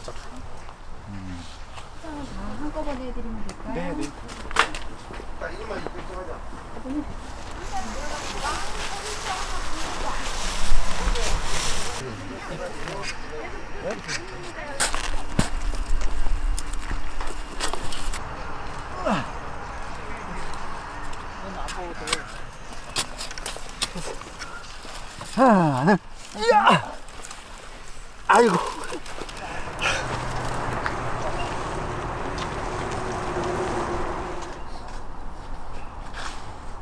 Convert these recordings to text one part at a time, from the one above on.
살짝. 다 한꺼번에 해드리면 될까요? 네네. 딱 이것만 입고 하자. 하나, 이야! 아이고.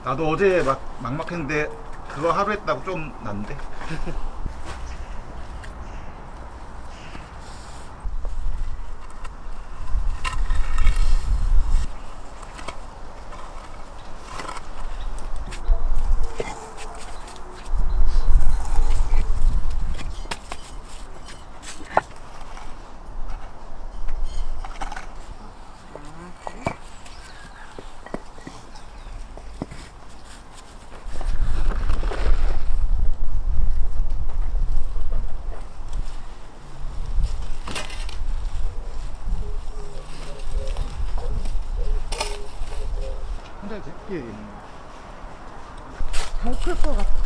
나도 어제 막막했는데 그거 하루 했다고 좀 낫는데. 혼자 제끼 덜클 것 같아.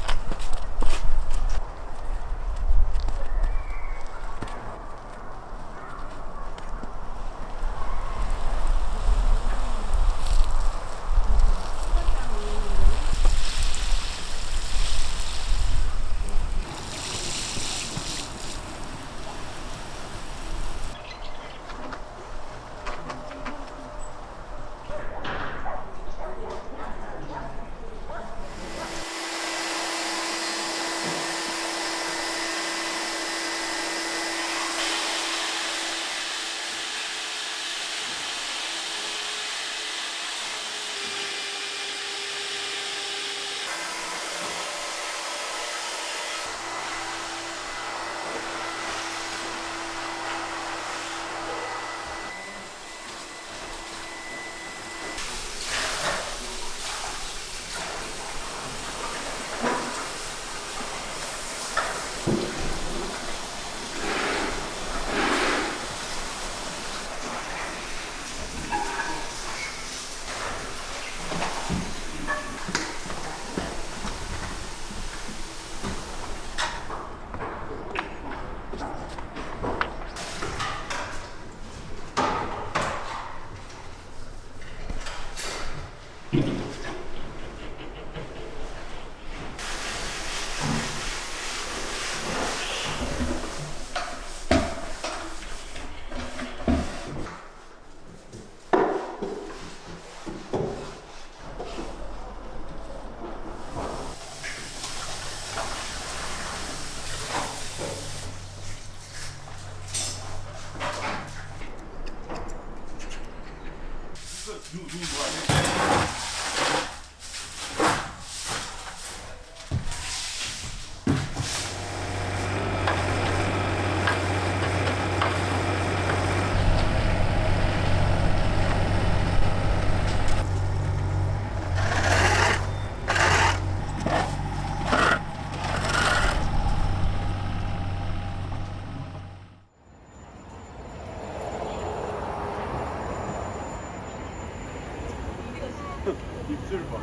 입술 봐.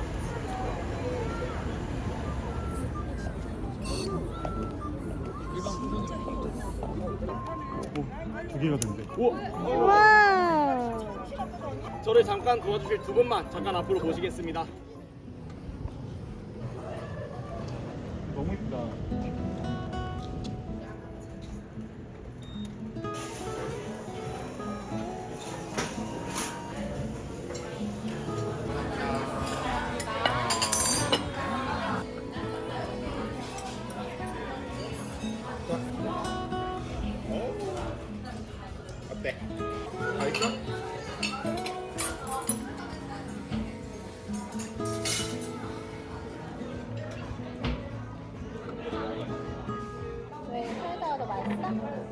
두 개가 된대. 와. 저를 잠깐 도와주실 두 분만 잠깐 앞으로 모시겠습니다. 너무 이쁘다. 어때? 맛있어? 왜 사이다가 더 맛있어?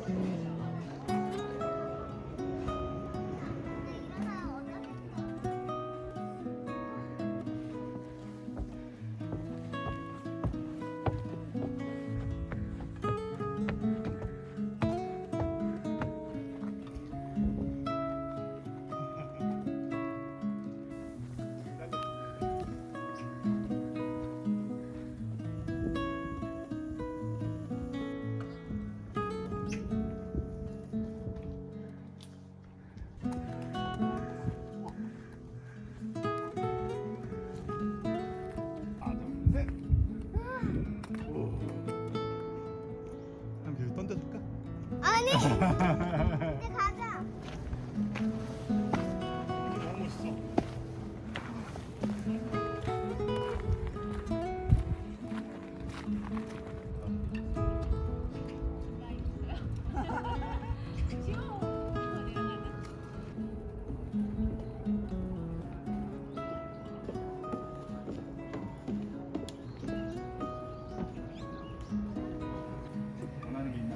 아니. 이제 가자. 너무 멋있어. 원하는 게 있나?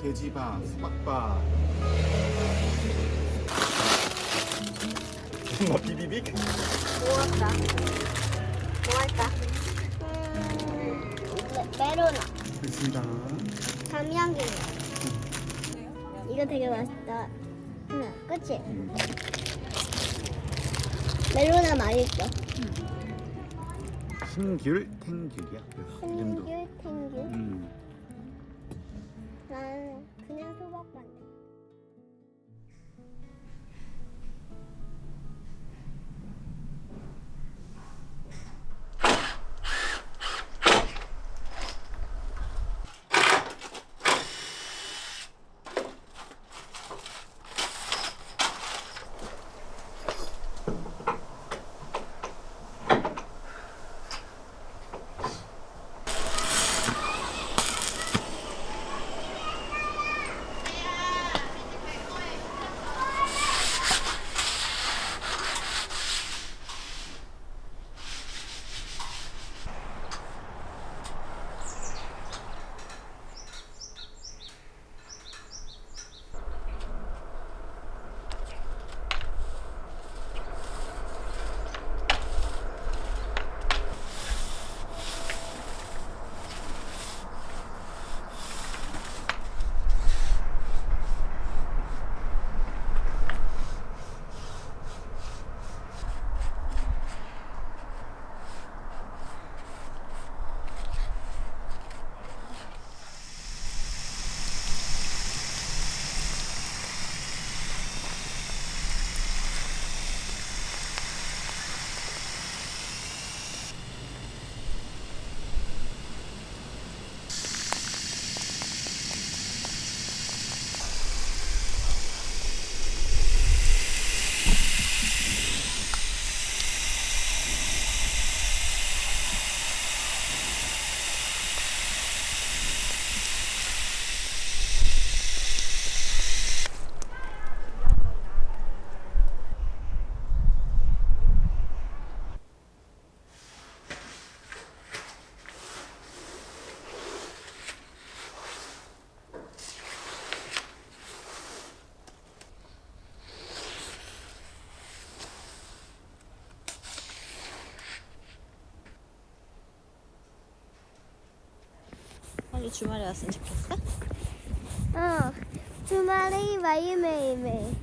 돼지바, 수박바. 뭐 비비빅? 뭐 할까? 뭐 할까? 메로나. 됐습니다. 삼양갱이. 이거 되게 맛있다. 응, 그치? 멜로나 맛있어. 신귤, 탱귤이야. 이름도. 탱귤, 탱귤. 음. 나는 그냥 수박만. 빨리 주말에 왔으면 좋겠어? 주말에 매일매일.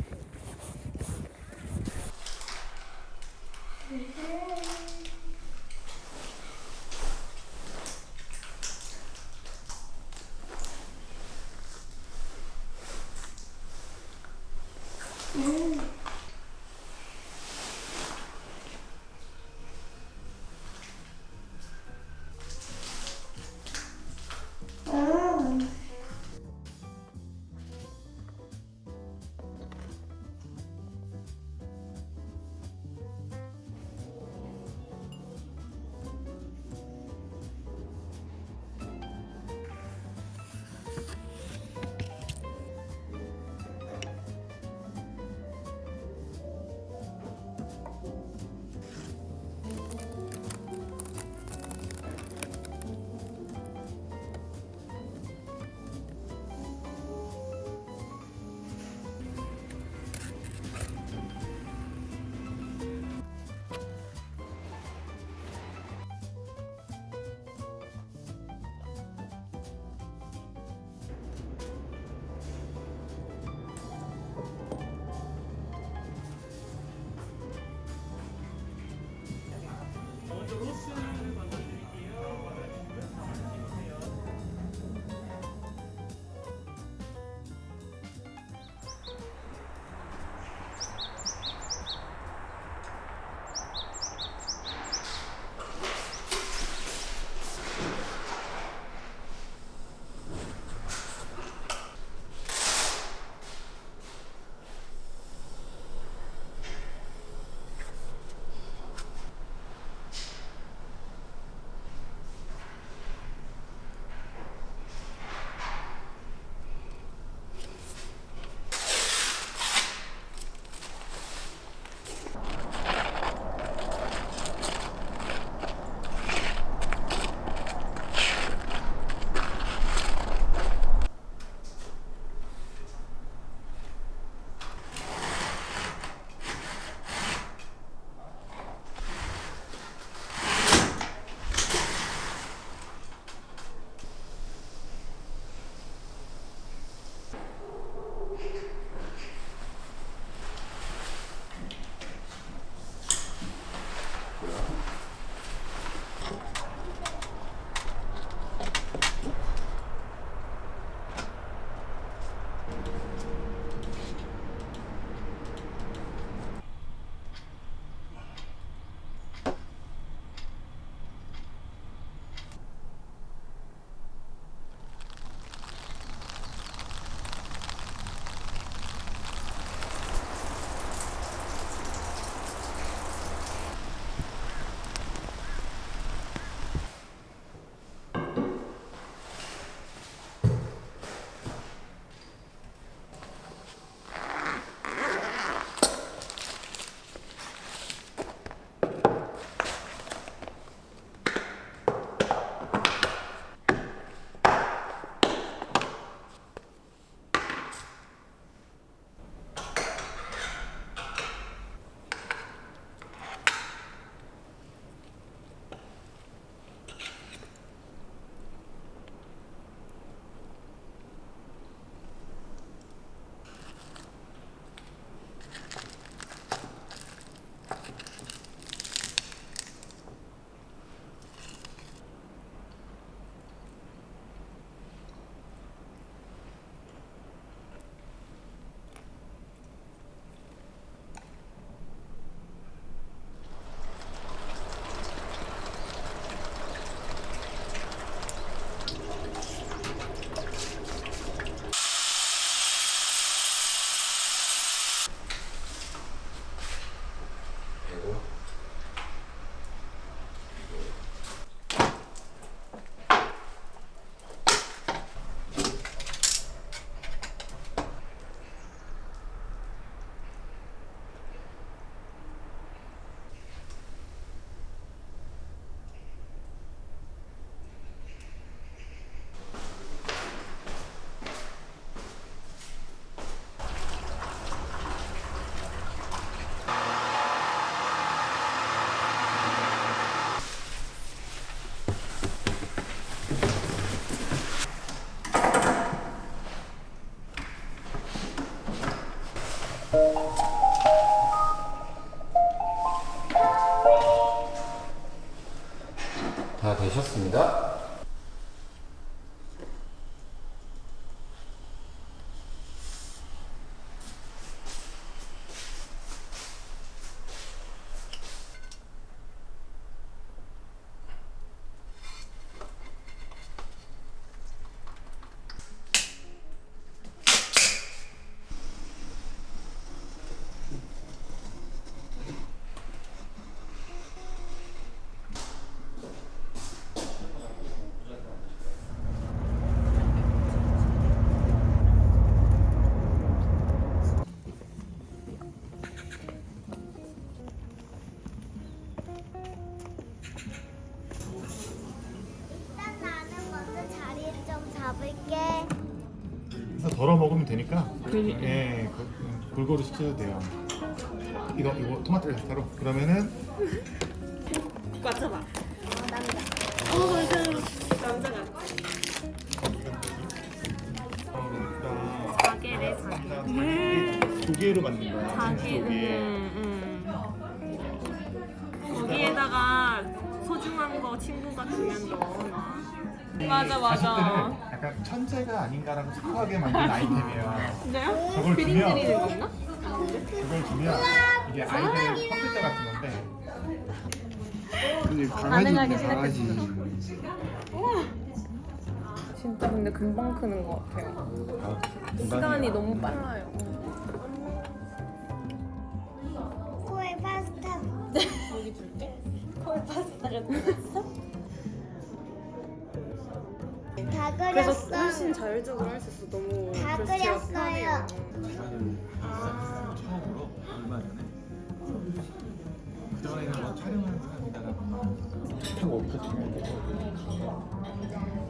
가볼게. 그래서 덜어 먹으면 되니까. 예, 골고루 시켜도 돼요. 이거 토마토 페스타로. 그러면은 맞춰봐. 남자. 남자가. 자개래 자개. 두 개로 만든 거야. 자기. 두 개. 거기에다가 소중한 거 친구가 주면 넣어놔. 맞아 자식들은 약간 천재가 아닌가라고 착각하게 만든 아이템이에요. 진짜요? 저걸 그림 주면 그리는 건가? 그걸 주면 이게 아이들 컴퓨터 같은 건데 근데 가능하게 강아지. 진짜 근데 금방 크는 것 같아요. 시간이 너무 빨라요. 코에 파스타. 여기 줄게. 콜 파스타가 들어있어? 다 그래서 그렸어. 훨씬 자율적으로 할 수 있어. 너무 다 그래서 제가 그렸어요. 편해요. 처음으로 얼마 전에 그전에는 뭐 촬영하는 사람이다가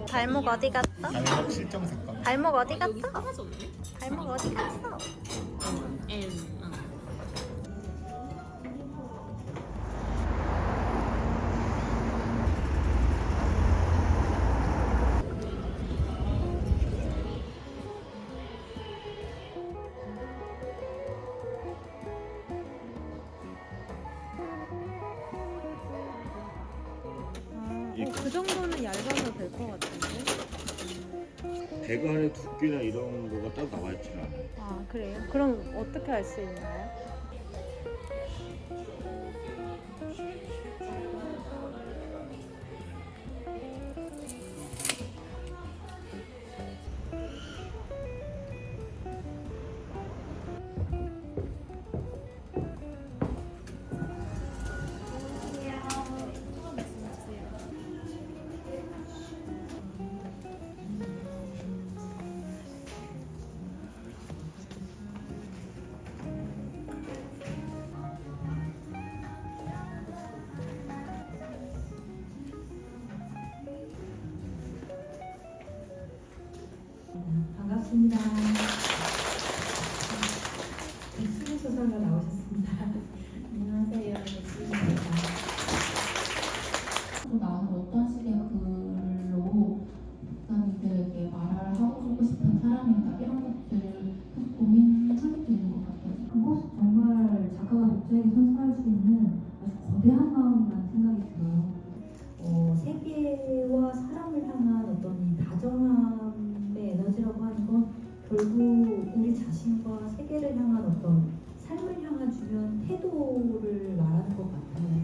발목 어디 갔어? 발목 실종 사건. 발목 어디 갔어? 발목 어디 갔어? 그 정도는 얇아도 될 것 같은데? 대가의 두께나 이런 거가 딱 나와 있진 않아요. 아 그래요? 그럼 어떻게 알 수 있나요? 반갑습니다. 백수의 소설가 나오셨습니다. 안녕하세요. 백수입니다. 나는 어떤 식의 글로 독자님들에게 말을 하고 싶은 사람인가 이런 것들 계속 고민하게 되는 것 같아요. 그곳 정말 작가가 독자에게 선사할 수 있는 아주 거대한 마음이라는 생각이 들어요. 세계와 사람을 향한 어떤 이 다정함의 에너지라고 하는 건 결국 우리 자신과 세계를 향한 어떤 삶을 향한 주변 태도를 말하는 것 같아요.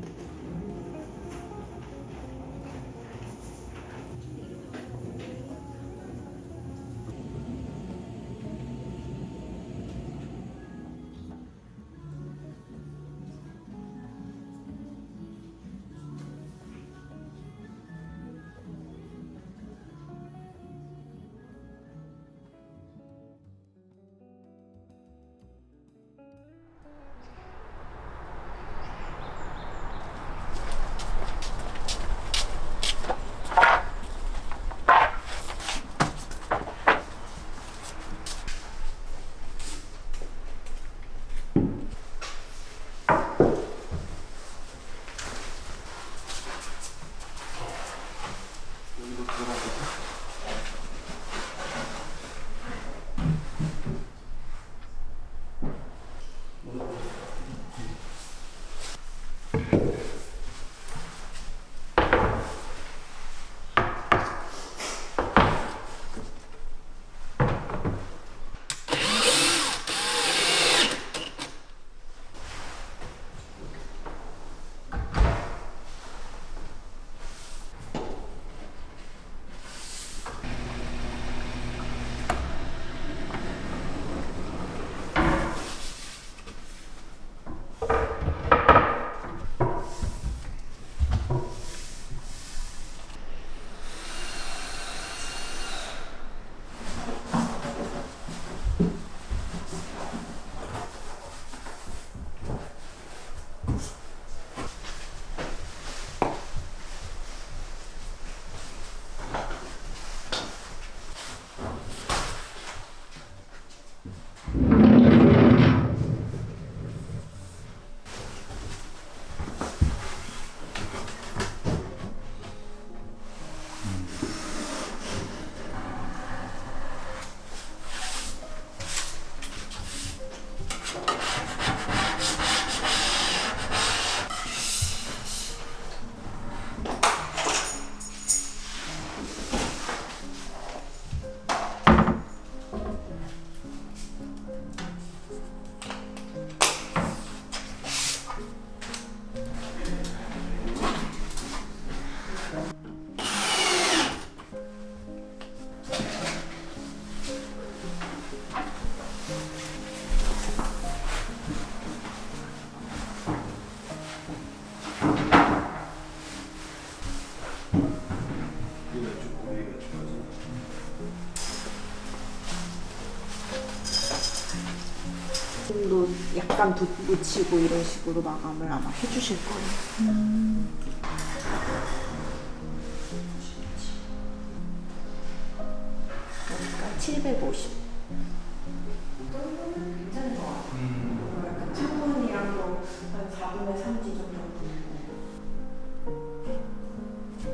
도 약간 묻히고 이런 식으로 마감을 아마 해주실 거예요. 여기가 750. 약간 창문이랑도 한 4분의 3 정도.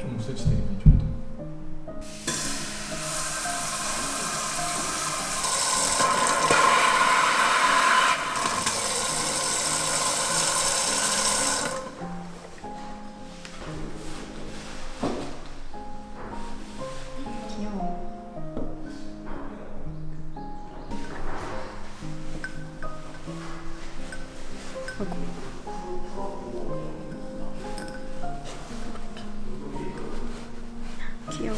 좀 설치되겠네 좀 더. 귀여워.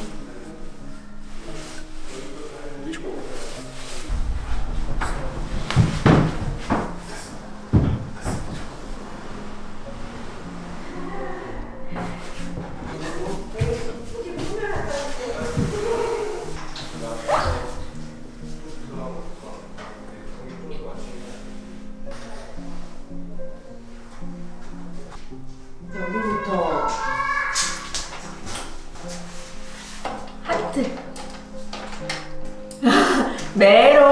여기부터 하트. 메로.